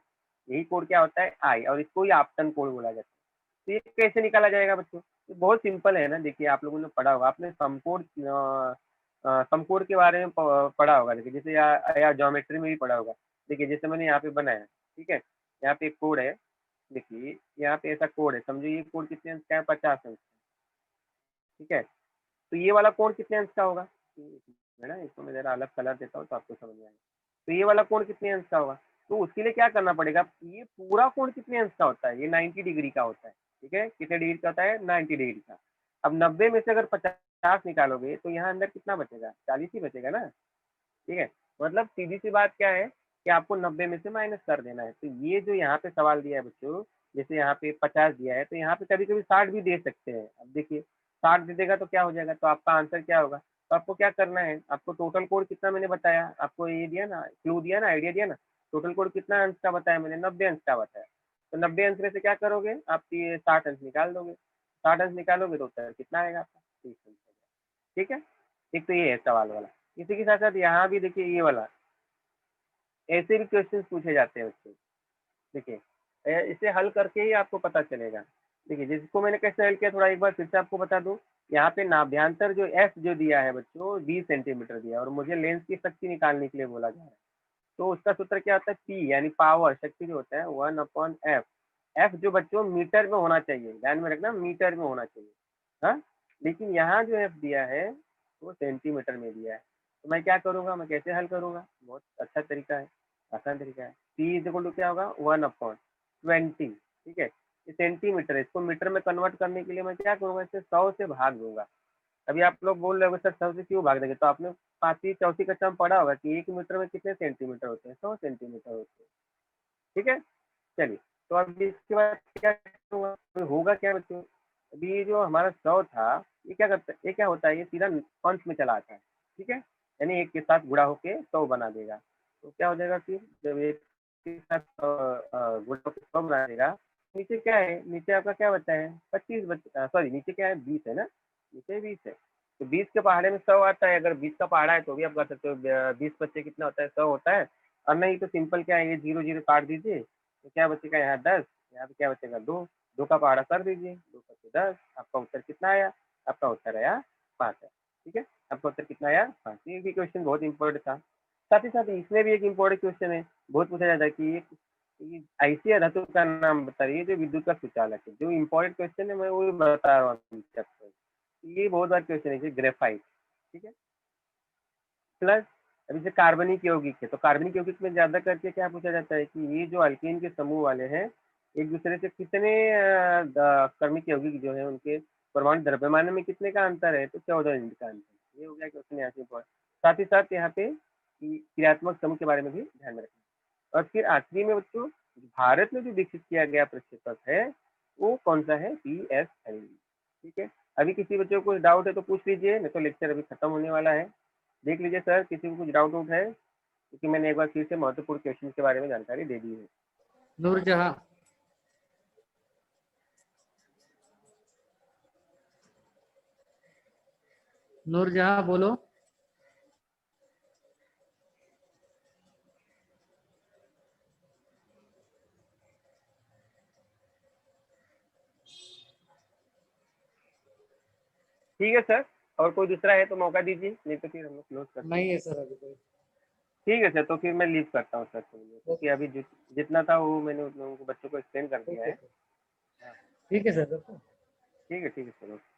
S1: यही कोड क्या होता है? आय, और इसको ही आपतन कोड बोला जाता है। तो ये कैसे निकाला जाएगा बच्चों? ये बहुत सिंपल है ना। देखिए आप लोगों ने पढ़ा होगा, आपने समकोण समकोण के बारे में पढ़ा होगा। देखिए जैसे या ज्योमेट्री में भी पढ़ा होगा। देखिए जैसे मैंने यहाँ पे बनाया, ठीक है, यहाँ पे एक कोड है। देखिए यहाँ पे ऐसा कोड है, समझो ये कोड कितने अंश का है? 50 अंश का। ठीक है, तो ये वाला कोण कितने अंश का होगा? है ना, इसको मैं जरा अलग कलर देता हूँ तो आपको समझ में आएगा। तो ये वाला कोण कितने अंश का होगा? तो उसके लिए क्या करना पड़ेगा, ये पूरा कोण कितने अंश का होता है? ये 90 डिग्री का होता है। ठीक है, कितने डिग्री का होता है? 90 डिग्री का। अब 90 में से अगर 50 निकालोगे तो यहाँ अंदर कितना बचेगा? 40 ही बचेगा ना। ठीक है, मतलब सीधी सी बात क्या है कि आपको 90 में से माइनस कर देना है। तो ये जो यहाँ पे सवाल दिया है बच्चों, जैसे यहाँ पे 50 दिया है तो यहाँ पे कभी कभी 60 भी दे सकते हैं। अब देखिए 60 दे देगा तो क्या हो जाएगा, तो आपका आंसर क्या होगा? तो आपको क्या करना है, आपको टोटल कोड कितना मैंने बताया आपको, ये दिया ना, क्लू दिया ना, आइडिया दिया ना। टोटल कोड कितना अंश का बताया मैंने? 90 अंश का बताया। तो 90 अंश में से क्या करोगे आप? ये 60 अंश निकाल दोगे। 60 अंश निकालोगे तो उत्तर कितना आएगा आपका? 30 अंश आएगा। ठीक है, एक तो ये है सवाल वाला। इसी के साथ साथ यहाँ भी देखिए ये वाला, ऐसे भी क्वेश्चन पूछे जाते हैं बच्चों। देखिए इसे हल करके ही आपको पता चलेगा। देखिए जिसको मैंने कैसे हल किया, थोड़ा एक बार फिर से आपको बता दूं। यहाँ पे नाभ्यांतर जो एफ जो दिया है बच्चों, 20 सेंटीमीटर दिया है और मुझे लेंस की शक्ति निकालने के लिए बोला जा रहा है। तो उसका सूत्र क्या होता है? पी यानी पावर, शक्ति जो होता है 1/f। एफ जो बच्चों मीटर में होना चाहिए, ध्यान में रखना, मीटर में होना चाहिए। हाँ, लेकिन यहाँ जो एफ दिया है वो सेंटीमीटर में दिया है। तो मैं क्या करूँगा, मैं कैसे हल करूँगा, बहुत अच्छा तरीका है, आसान तरीका है। P इज इक्वल टू क्या होगा 1/20, ठीक है। ये सेंटीमीटर है, इसको मीटर में कन्वर्ट करने के लिए मैं क्या करूँगा, इसे 100 से भाग दूंगा। अभी आप लोग बोल रहे हो सर 100 से क्यों भाग देंगे, तो आपने पांचवी चौथी कक्षा में पढ़ा होगा कि 1 मीटर में कितने सेंटीमीटर होते हैं, 100 सेंटीमीटर होते हैं, ठीक है। चलिए, तो अब इसके बाद क्या करूँगा, तो होगा क्या बच्चों, अभी ये जो हमारा 100 था, ये क्या करता है, ये क्या होता है, ये सीधा अंश में चला आता है, ठीक है। यानी एक के साथ गुणा होके 100 बना देगा। तो क्या हो जाएगा फिर, जब एक के साथ गुणा होके 100 बना देगा, नीचे क्या है, नीचे आपका क्या बचा है 25 सॉरी नीचे क्या है 20 है ना, नीचे 20 है। तो 20 के पहाड़े में 100 आता है, अगर 20 का पहाड़ा है तो भी आप कर सकते हो, 20 बच्चे कितना होता है 100 होता है। और नहीं तो सिंपल क्या है, ये 0 0 काट दीजिए, तो क्या बचेगा यहाँ 10, यहाँ पे क्या बचेगा 2, 2 का पहाड़ा कर दीजिए, 2 पच्चे 10, आपका उत्तर कितना आया, आपका उत्तर आया 5 है, ठीक है। आपका उत्तर कितना आया 5। ये भी क्वेश्चन बहुत इंपॉर्टेंट था। साथ ही साथ इसमें भी एक इम्पोर्टेंट क्वेश्चन है, बहुत पूछा जाता है कि ये ऐसी धातु का नाम बताइए जो विद्युत का सुचालक है। जो इम्पोर्टेंट क्वेश्चन है मैं वो बता रहा हूँ, ये बहुत बार क्वेश्चन है, ग्रेफाइट, ठीक है। प्लस अब जैसे कार्बनिक यौगिक है, तो कार्बनिक यौगिक में ज्यादा करके क्या पूछा जाता है कि ये जो अल्केन के समूह वाले हैं, एक दूसरे से कितने कर्मिक यौगिक जो है उनके परमाणु द्रव्यमान में कितने का अंतर है, तो 14 यूनिट का अंतर। ये हो गया क्वेश्चन यहाँ से। साथ ही साथ यहाँ पे क्रियात्मक समूह के बारे में भी ध्यान में रखना। और फिर आखिरी में बच्चों, भारत में जो विकसित किया गया प्रक्षेपक है वो कौन सा है, PSLV, ठीक है। अभी किसी बच्चों को कुछ डाउट है तो पूछ लीजिए, नहीं तो लेक्चर अभी खत्म होने वाला है। देख लीजिए सर, किसी को कुछ डाउट आउट है, क्योंकि मैंने एक बार फिर से महत्वपूर्ण क्वेश्चन के बारे में जानकारी दे दी है।
S2: नूरजहां, नूरजहां बोलो।
S1: ठीक है सर, और कोई दूसरा है तो मौका दीजिए, नहीं तो फिर हम लोग क्लोज करते हैं।
S2: नहीं है सर अभी कोई।
S1: ठीक है सर, तो फिर मैं लीव करता हूँ सर, क्योंकि
S2: ओके
S1: अभी जितना था वो मैंने उन लोगों को बच्चों को एक्सप्लेन कर दिया
S2: ओके
S1: है।
S2: ठीक है सर, रखो।
S1: ठीक है सर, ओके।